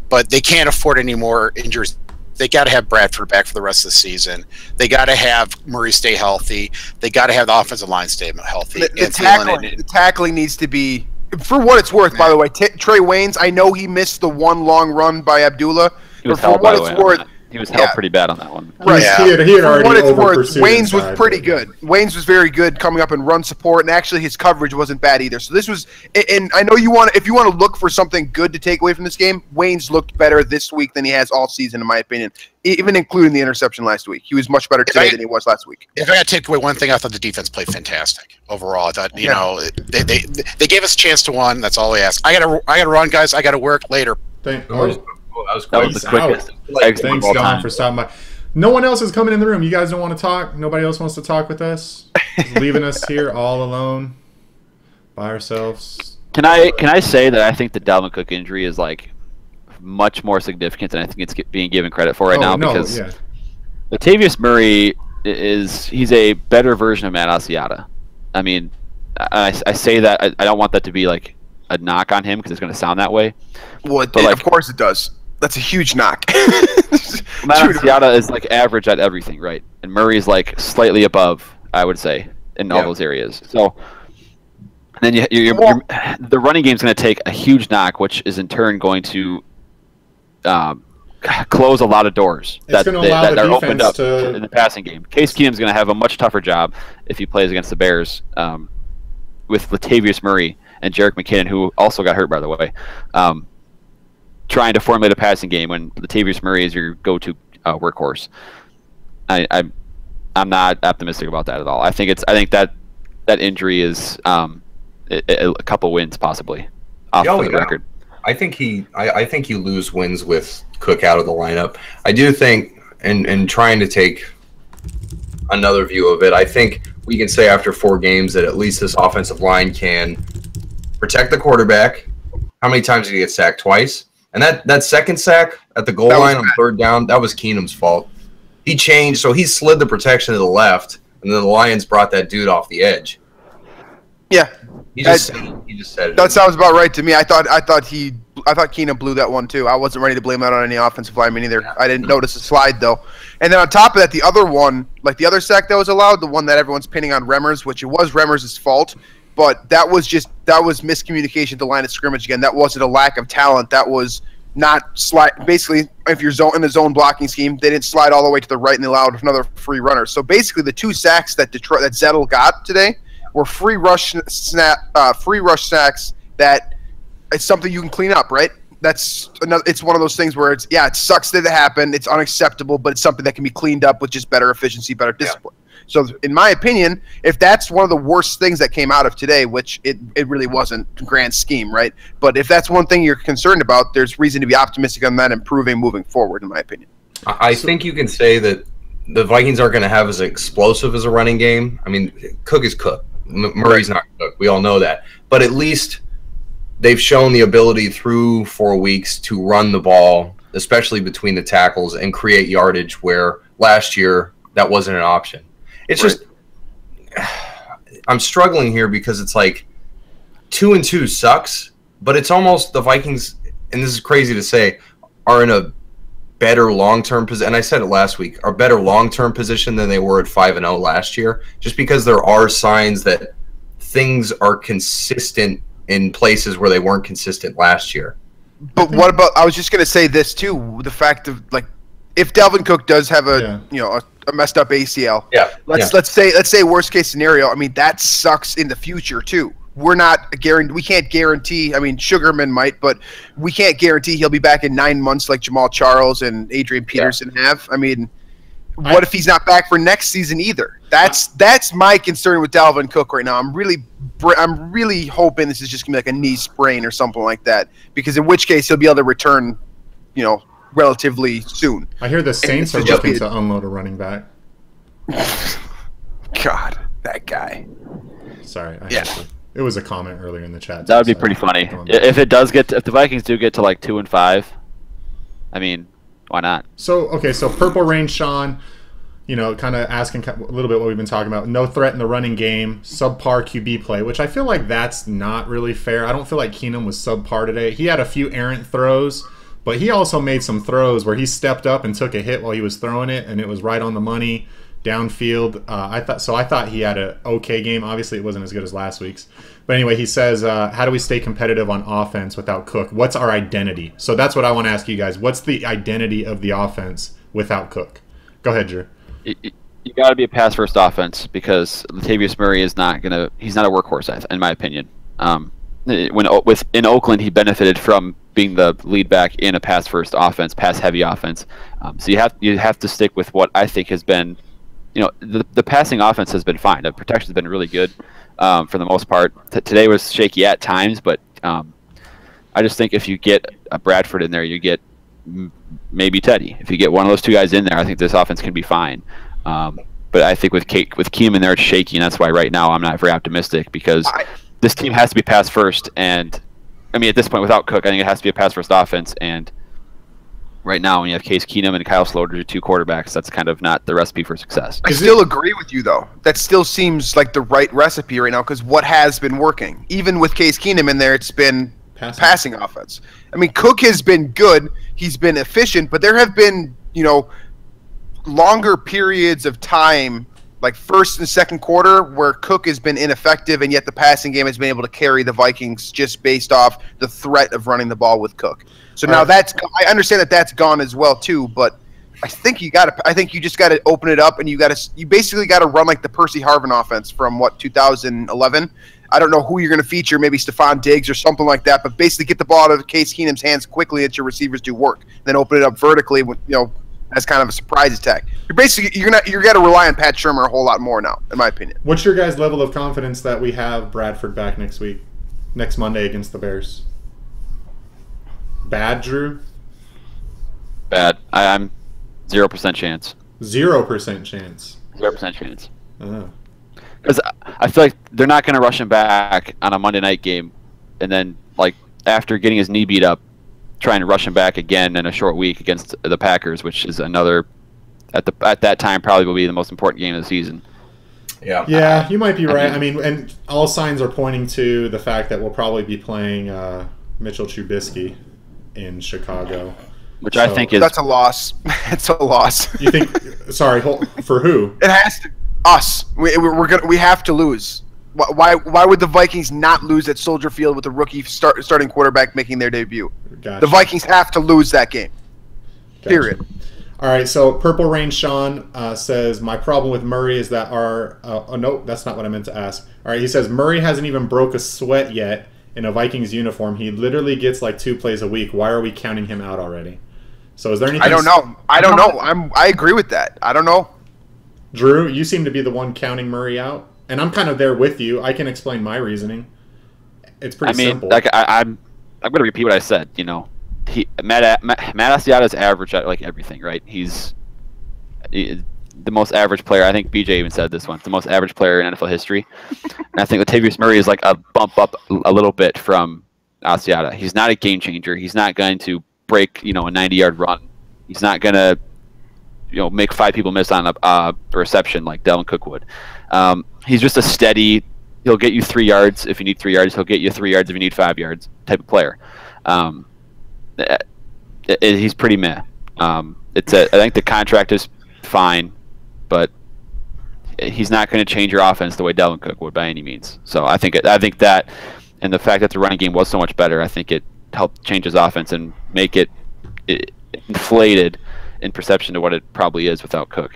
S5: but they can't afford any more injuries. They got to have Bradford back for the rest of the season. They got to have Murray stay healthy. They got to have the offensive line stay healthy.
S3: The tackling needs to be, for what it's worth, by the way, Trey Waynes, I know he missed the one long run by Abdullah.
S4: He was held, by the way, he was held pretty bad on that one.
S3: Right.
S1: He had already
S3: what it's worth,
S1: over-pursued
S3: Waynes was
S1: inside,
S3: pretty good. Waynes was very good coming up and run support, and actually his coverage wasn't bad either. So this was, and I know if you want to look for something good to take away from this game, Waynes looked better this week than he has all season, in my opinion, even including the interception last week. He was much better today than he was last week.
S5: If I got to take away one thing, I thought the defense played fantastic overall. I thought, they gave us a chance to win. That's all they asked. I gotta run, guys. I gotta work later.
S2: That was
S4: the quickest.
S1: Thanks, Don, for stopping by. No one else is coming in the room. You guys don't want to talk? Nobody else wants to talk with us? Just leaving us here all alone by ourselves.
S4: Can I say that I think the Dalvin Cook injury is like much more significant than I think it's being given credit for right now, because Latavius Murray he's a better version of Matt Asiata. I mean, I say that I don't want that to be like a knock on him because it's going to sound that way.
S3: Well, of course it does. That's a huge knock.
S4: Matt Asiata is like average at everything, right? And Murray is like slightly above, I would say, in all those areas. So then the running game is going to take a huge knock, which is in turn going to close a lot of doors that are opened up in the passing game. Case Keenum's going to have a much tougher job if he plays against the Bears with Latavius Murray and Jerick McKinnon, who also got hurt, by the way, trying to formulate a passing game when Latavius Murray is your go-to workhorse. I'm not optimistic about that at all. I think that injury is a couple wins possibly off the record.
S2: I think you lose wins with Cook out of the lineup. I do think, and trying to take another view of it, I think we can say after 4 games that at least this offensive line can protect the quarterback. How many times did he get sacked? Twice. And that second sack at the goal line on 3rd down, that was Keenum's fault. He changed, so he slid the protection to the left, and then the Lions brought that dude off the edge.
S3: Yeah.
S2: He just said it.
S3: That sounds about right to me. I thought Keenum blew that one too. I wasn't ready to blame that on any offensive lineman either. I didn't notice the slide though. And then on top of that, the other one, like the other sack that was allowed, the one that everyone's pinning on Remmers, which it was Remmers' fault, but that was miscommunication at the line of scrimmage again. That wasn't a lack of talent. That was not slide. Basically, if you're in the zone blocking scheme, they didn't slide all the way to the right and they allowed another free runner. So basically, the 2 sacks that Zettel got today were free rush sacks that it's something you can clean up, right? It's one of those things where it sucks that it happened. It's unacceptable, but it's something that can be cleaned up with just better efficiency, better discipline. Yeah. So in my opinion, if that's one of the worst things that came out of today, which it really wasn't grand scheme, right? But if that's one thing you're concerned about, there's reason to be optimistic on that improving moving forward, in my opinion.
S2: I think you can say that the Vikings aren't going to have as explosive as a running game. I mean, Cook is Cook. Murray's not Cook. We all know that. But at least they've shown the ability through 4 weeks to run the ball, especially between the tackles, and create yardage where last year that wasn't an option. It's just I'm struggling here because it's like 2-2 sucks, but it's almost the Vikings, and this is crazy to say, are in a better long-term position, and I said it last week, are better long-term position than they were at 5-0 last year, just because there are signs that things are consistent in places where they weren't consistent last year.
S3: But what about, I was just going to say this too, the fact of, like, if Dalvin Cook does have a messed up ACL, let's say worst case scenario, I mean, that sucks in the future too. We can't guarantee, I mean, Sugarman might, but we can't guarantee he'll be back in 9 months like Jamal Charles and Adrian Peterson have. I mean, what if he's not back for next season either? That's my concern with Dalvin Cook right now. I'm really hoping this is just gonna be like a knee sprain or something like that, because in which case he'll be able to return, relatively soon.
S1: I hear the Saints are looking to unload a running back.
S3: God, that guy.
S1: Sorry. It was a comment earlier in the chat.
S4: That would be pretty funny. If the Vikings do get to like 2-5, I mean, why not?
S1: So Purple Rain Sean, kind of asking a little bit what we've been talking about. No threat in the running game, subpar QB play, which I feel like that's not really fair. I don't feel like Keenum was subpar today. He had a few errant throws, but he also made some throws where he stepped up and took a hit while he was throwing it, and it was right on the money, downfield. I thought he had an okay game. Obviously, it wasn't as good as last week's. But anyway, he says, how do we stay competitive on offense without Cook? What's our identity? So that's what I want to ask you guys. What's the identity of the offense without Cook? Go ahead, Drew.
S4: You got to be a pass-first offense, because Latavius Murray is he's not a workhorse, in my opinion. In Oakland, he benefited from being the lead back in a pass-first offense, pass-heavy offense. So you have to stick with what I think has been, the passing offense has been fine. The protection has been really good for the most part. Today was shaky at times, but I just think if you get a Bradford in there, you get maybe Teddy. If you get one of those 2 guys in there, I think this offense can be fine. But I think with Keenum in there, it's shaky, and that's why right now I'm not very optimistic, because this team has to be pass first, and I mean, at this point, without Cook, I think it has to be a pass first offense. And right now, when you have Case Keenum and Kyle Sloter, your 2 quarterbacks, that's kind of not the recipe for success.
S3: I still agree with you, though. That still seems like the right recipe right now, because what has been working, even with Case Keenum in there, it's been passing offense. I mean, Cook has been good. He's been efficient, but there have been, longer periods of time, like first and second quarter, where Cook has been ineffective, and yet the passing game has been able to carry the Vikings just based off the threat of running the ball with Cook. So now I understand that that's gone as well too, but I think you just got to open it up, and you basically got to run like the Percy Harvin offense from 2011. I don't know who you're going to feature, maybe Stephon Diggs or something like that, but basically get the ball out of Case Keenum's hands quickly, let your receivers do work, then open it up vertically with as kind of a surprise attack. You're going to rely on Pat Shurmur a whole lot more now, in my opinion.
S1: What's your guys' level of confidence that we have Bradford back next Monday against the Bears? Bad, Drew?
S4: Bad. I'm 0% chance.
S1: 0% chance.
S4: 0% chance.
S1: Oh.
S4: Because I feel like they're not going to rush him back on a Monday night game, and then like after getting his knee beat up, trying to rush him back again in a short week against the Packers, which is another at that time probably will be the most important game of the season.
S1: Yeah, you might be right. I mean, and all signs are pointing to the fact that we'll probably be playing Mitchell Trubisky in Chicago.
S4: Which I think is...
S3: That's a loss. It's a loss.
S1: You think... Sorry, for who?
S3: It has to... Us. We have to lose. Why would the Vikings not lose at Soldier Field with the rookie starting quarterback making their debut?
S1: Gotcha.
S3: The Vikings have to lose that game. Gotcha. Period.
S1: All right, so Purple Rain Sean says, my problem with Murray is that no, that's not what I meant to ask. All right, he says, Murray hasn't even broke a sweat yet in a Vikings uniform. He literally gets like 2 plays a week. Why are we counting him out already? So is there anything...
S3: I don't know. I agree with that. I don't know.
S1: Drew, you seem to be the one counting Murray out, and I'm kind of there with you. I can explain my reasoning. It's pretty simple.
S4: Like I'm going to repeat what I said. You know, Matt Asiata's average at like everything, right? He's the most average player. I think BJ even said this once. The most average player in NFL history. And I think Latavius Murray is like a bump up a little bit from Asiata. He's not a game changer. He's not going to break a 90-yard run. He's not going to make 5 people miss on a reception like Dalvin Cook would. He's just a steady, he'll get you 3 yards if you need 3 yards. He'll get you 3 yards if you need 5 yards type of player. He's pretty meh. I think the contract is fine, but he's not going to change your offense the way Dalvin Cook would by any means. So I think that, and the fact that the running game was so much better, I think it helped change his offense and make it inflated in perception to what it probably is without Cook.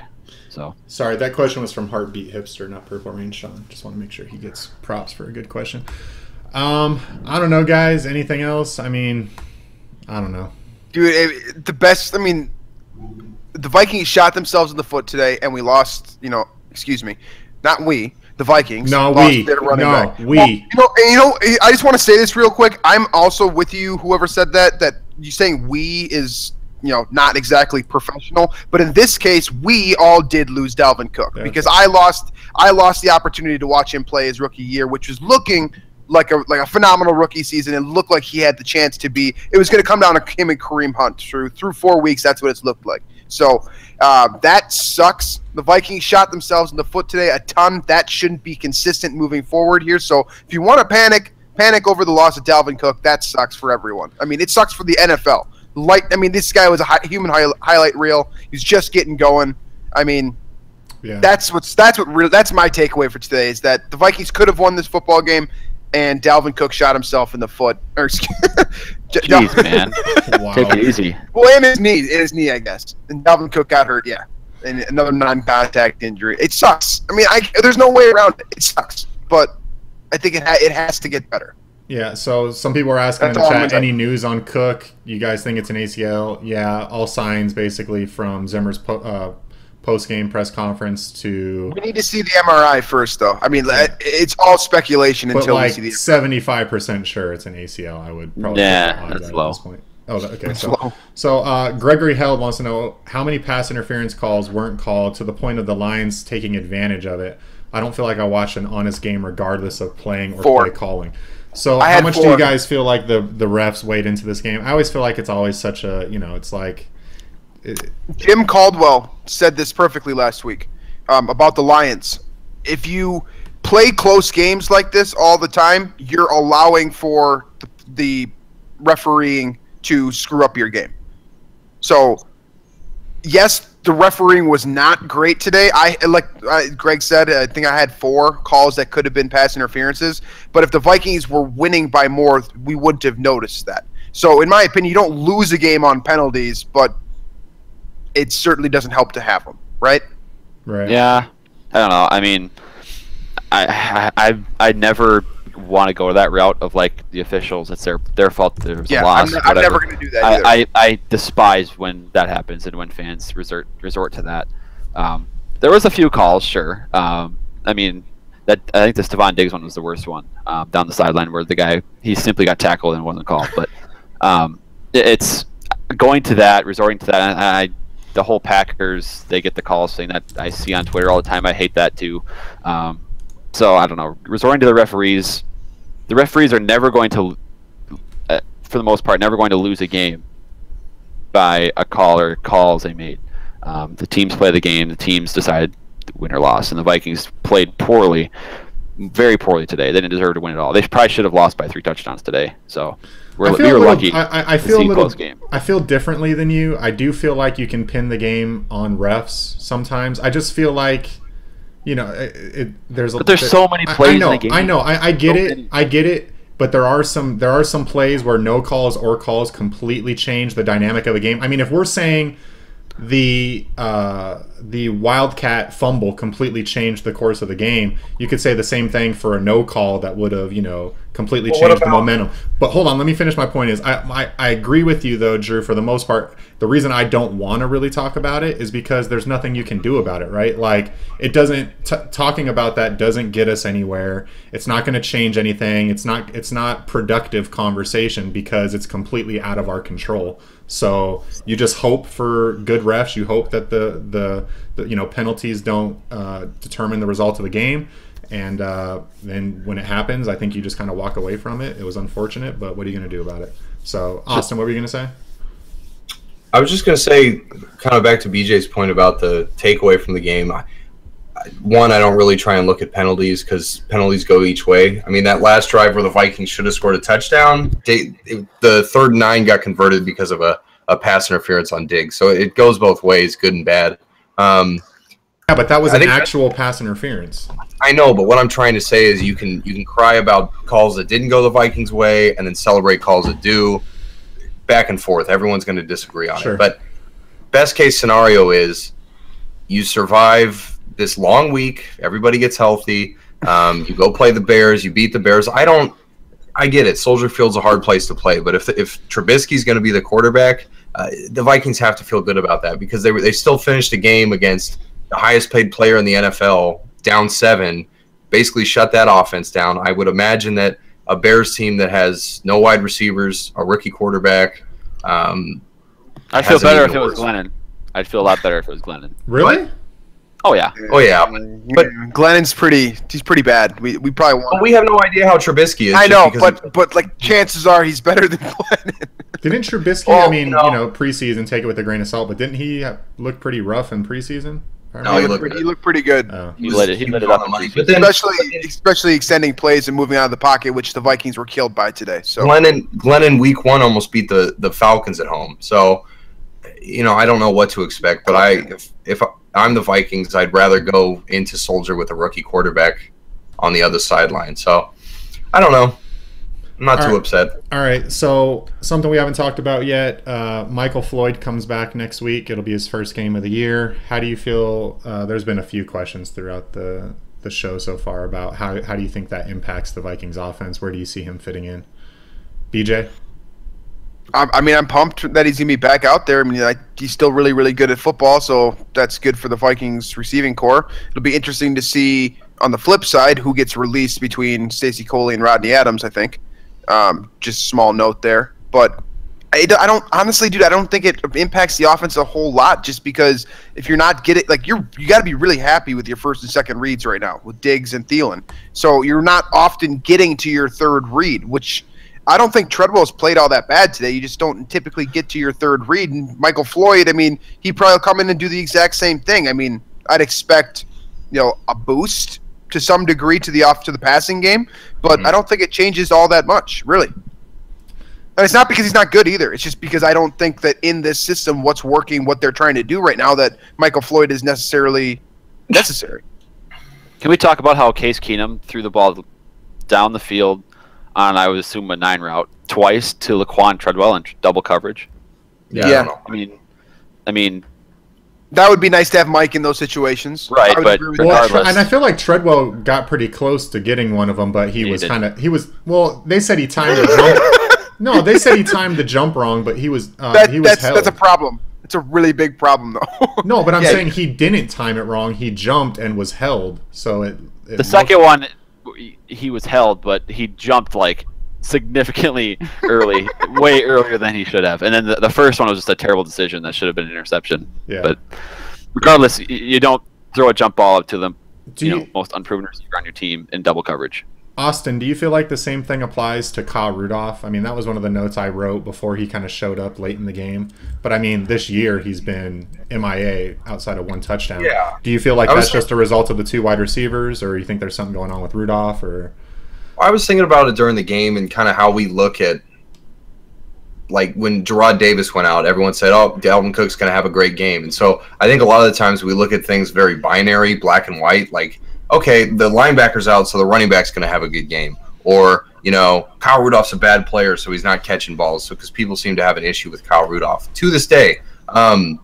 S4: So
S1: sorry, that question was from Heartbeat Hipster, not Purple Rain Sean. Just want to make sure he gets props for a good question. I don't know, guys. Anything else? I mean, I don't know.
S3: Dude, the Vikings shot themselves in the foot today, and we lost. Excuse me, not we. The Vikings.
S1: No,
S3: we. I just want to say this real quick. I'm also with you. Whoever said that you saying we is not exactly professional, but in this case, we all did lose Dalvin Cook because I lost the opportunity to watch him play his rookie year, which was looking like a phenomenal rookie season and looked like he had the chance to be. It was going to come down to him and Kareem Hunt through 4 weeks. That's what it's looked like. So that sucks. The Vikings shot themselves in the foot today a ton. That shouldn't be consistent moving forward here. So if you want to panic over the loss of Dalvin Cook. That sucks for everyone. I mean, it sucks for the NFL. This guy was a human highlight reel. He's just getting going. I mean,
S1: yeah.
S3: That's my takeaway for today is that the Vikings could have won this football game, and Dalvin Cook shot himself in the foot.
S4: Jeez, man.
S1: Wow.
S4: Take it easy.
S3: Well, in his knee, I guess. And Dalvin Cook got hurt, yeah. And another non-contact injury. It sucks. I mean, there's no way around it. It sucks. But I think it has to get better.
S1: Yeah, so some people are asking in the chat, any news on Cook? You guys think it's an ACL? Yeah, all signs basically from Zimmer's post-game press conference to...
S3: We need to see the MRI first, though. I mean, it's all speculation until we see the...
S1: 75% sure it's an ACL, I would probably...
S4: Yeah, that's low.
S1: At this point. Oh, okay. So Gregory Held wants to know how many pass interference calls weren't called to the point of the Lions taking advantage of it. I don't feel like I watched an honest game regardless of playing or play calling. So how much do you guys feel like the refs weighed into this game? I always feel like it's always such a, it's like...
S3: Jim Caldwell said this perfectly last week about the Lions. If you play close games like this all the time, you're allowing for the refereeing to screw up your game. So, yes, the refereeing was not great today. Like Greg said, I think I had 4 calls that could have been pass interferences. But if the Vikings were winning by more, we wouldn't have noticed that. So, in my opinion, you don't lose a game on penalties, but it certainly doesn't help to have them, right?
S1: Right.
S4: Yeah. I don't know. I mean, I never want to go that route of like the officials. It's their fault. There's a loss.
S3: I'm never going to do that. Either.
S4: I despise when that happens and when fans resort to that. There was a few calls, sure. I mean, I think the Stephon Diggs one was the worst one down the sideline where the guy he simply got tackled and wasn't called. But it's going to that, resorting to that. The whole Packers, they get the calls saying that I see on Twitter all the time. I hate that too. So I don't know. Resorting to the referees are never going to, for the most part, never going to lose a game by a call or calls they made. The teams play the game. The teams decide win or loss, and the Vikings played poorly, very poorly today. They didn't deserve to win at all. They probably should have lost by 3 touchdowns today. So we were lucky.
S1: I feel a little. I feel differently than you. I do feel like you can pin the game on refs sometimes. I just feel like,
S4: there's so many plays in the game.
S1: I know. I get it. I get it. But there are some plays where no calls or calls completely change the dynamic of the game. I mean, if we're saying the Wildcat fumble completely changed the course of the game, you could say the same thing for a no call that would have, completely changed the momentum. But hold on, let me finish my point. I agree with you though, Drew, for the most part. The reason I don't want to really talk about it is because there's nothing you can do about it, right? Like, it doesn't talking about that doesn't get us anywhere. It's not going to change anything. It's not productive conversation because it's completely out of our control. So you just hope for good refs. You hope that the penalties don't determine the result of the game. And then when it happens, I think you just kind of walk away from it. It was unfortunate, but what are you going to do about it? So, Austin, what were you going to say?
S2: I was just going to say, kind of back to BJ's point about the takeaway from the game. One, I don't really try and look at penalties because penalties go each way. I mean, that last drive where the Vikings should have scored a touchdown, the 3rd and 9 got converted because of a pass interference on Diggs. So it goes both ways, good and bad.
S1: Yeah, but that was an actual pass interference.
S2: I know, but what I'm trying to say is you can cry about calls that didn't go the Vikings' way and then celebrate calls that do. Back and forth. Everyone's going to disagree on it. But best case scenario is you survive this long week. Everybody gets healthy. You go play the Bears. You beat the Bears. I get it. Soldier Field's a hard place to play. But if Trubisky's going to be the quarterback, the Vikings have to feel good about that because they still finished a game against the highest paid player in the NFL, down 7, basically shut that offense down. I would imagine that a Bears team that has no wide receivers, a rookie quarterback.
S4: I'd feel better if it was Glennon. I'd feel a lot better if it was Glennon.
S1: Really?
S2: What?
S4: Oh yeah.
S2: Oh yeah.
S3: But Glennon's he's pretty bad. We probably won't.
S2: But we have no idea how Trubisky is.
S3: I know, but like chances are he's better than Glennon.
S1: Didn't Trubisky? Preseason, take it with a grain of salt, but didn't he look pretty rough in preseason?
S2: No, he looked
S3: pretty good.
S4: He lit it up on money.
S2: But then,
S3: especially extending plays and moving out of the pocket, which the Vikings were killed by today. So
S2: Glennon week 1 almost beat the Falcons at home. So, I don't know what to expect. But if I'm the Vikings, I'd rather go into Soldier with a rookie quarterback on the other sideline. So, I don't know. I'm not too upset.
S1: All right, so something we haven't talked about yet. Michael Floyd comes back next week. It'll be his first game of the year. How do you feel? There's been a few questions throughout the show so far about how do you think that impacts the Vikings offense? Where do you see him fitting in? BJ?
S3: I mean, I'm pumped that he's going to be back out there. I mean, he's still really, really good at football, so that's good for the Vikings receiving core. It'll be interesting to see, on the flip side, who gets released between Stacey Coley and Rodney Adams, I think. Just small note there. But I don't honestly, dude, I don't think it impacts the offense a whole lot just because if you're not getting, like, you got to be really happy with your first and second reads right now with Diggs and Thielen. So you're not often getting to your third read, which I don't think Treadwell's played all that bad today. You just don't typically get to your third read. And Michael Floyd, I mean, he probably will come in and do the exact same thing. I mean, I'd expect, a boost to some degree to the passing game, but I don't think it changes all that much, really. And it's not because he's not good either. It's just because I don't think that in this system, what's working, what they're trying to do right now, that Michael Floyd is necessarily necessary.
S4: Can we talk about how Case Keenum threw the ball down the field on, I would assume, a 9 route twice to Laquan Treadwell in double coverage?
S2: Yeah.
S4: I mean,
S3: That would be nice to have Mike in those situations.
S4: Right,
S3: I would
S4: but
S3: agree with you.
S4: regardless.
S1: And I feel like Treadwell got pretty close to getting one of them, but he was well, they said he timed the jump. No, they said he timed the jump wrong, but he was held.
S3: That's a problem. It's a really big problem, though.
S1: No, but I'm saying he didn't time it wrong. He jumped and was held. So
S4: the second one, he was held, but he jumped like significantly early, way earlier than he should have. And then the first one was just a terrible decision that should have been an interception.
S1: Yeah.
S4: But regardless, you don't throw a jump ball up to the most unproven receiver on your team in double coverage.
S1: Austin, do you feel like the same thing applies to Kyle Rudolph? I mean, that was one of the notes I wrote before he kind of showed up late in the game. But, I mean, this year he's been MIA outside of one touchdown.
S2: Yeah.
S1: Do you feel like that's just a result of the two wide receivers, or you think there's something going on with Rudolph? Or
S2: I was thinking about it during the game and kind of how we look at, like, when Gerard Davis went out, everyone said, oh, Dalvin Cook's going to have a great game. And so I think a lot of the times we look at things very binary, black and white, like, okay, the linebacker's out, so the running back's going to have a good game. Or, Kyle Rudolph's a bad player, so he's not catching balls. So because people seem to have an issue with Kyle Rudolph. To this day, I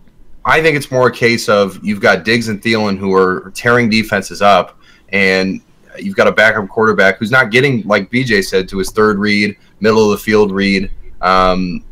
S2: think it's more a case of you've got Diggs and Thielen who are tearing defenses up, and you've got a backup quarterback who's not getting, like BJ said, to his third read, middle of the field read. And,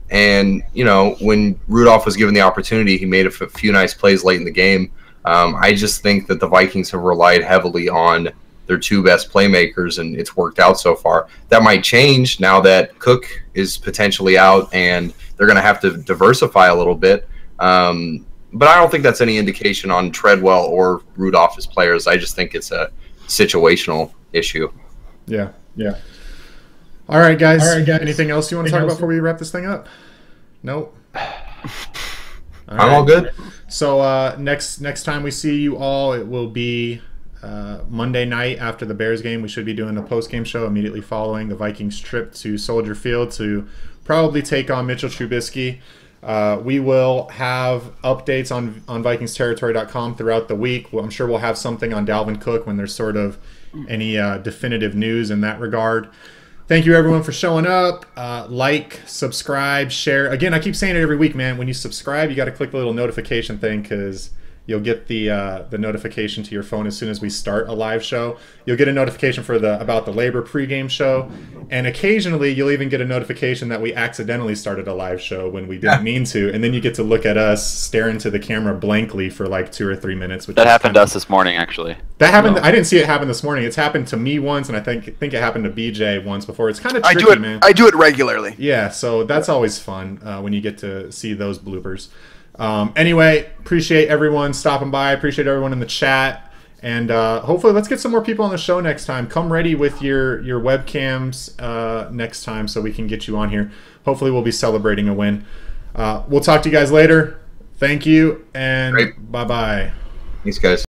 S2: when Rudolph was given the opportunity, he made a few nice plays late in the game. I just think that the Vikings have relied heavily on their two best playmakers, and it's worked out so far. That might change now that Cook is potentially out, and they're going to have to diversify a little bit. But I don't think that's any indication on Treadwell or Rudolph as players. I just think it's a situational issue.
S1: Yeah. All right, guys. Anything else you want to talk about before we wrap this thing up? Nope.
S2: I'm all good.
S1: So next time we see you all, it will be Monday night after the Bears game. We should be doing a post-game show immediately following the Vikings trip to Soldier Field to probably take on Mitchell Trubisky. We will have updates on VikingsTerritory.com throughout the week. I'm sure we'll have something on Dalvin Cook when there's sort of any definitive news in that regard. Thank you, everyone, for showing up. Like, subscribe, share. Again, I keep saying it every week, man. When you subscribe, you got to click the little notification thing because you'll get the notification to your phone as soon as we start a live show. You'll get a notification for about the Labor pregame show, and occasionally you'll even get a notification that we accidentally started a live show when we didn't mean to, and then you get to look at us stare into the camera blankly for like 2 or 3 minutes.
S4: That happened to us this morning, actually.
S1: That happened. I didn't see it happen this morning. It's happened to me once, and I think it happened to BJ once before. It's kind of tricky, man.
S3: I do it regularly.
S1: Yeah, so that's always fun when you get to see those bloopers. Anyway, appreciate everyone stopping by. Appreciate everyone in the chat. And hopefully let's get some more people on the show next time. Come ready with your webcams next time so we can get you on here. Hopefully we'll be celebrating a win. We'll talk to you guys later. Thank you, and bye-bye.
S2: Thanks, guys.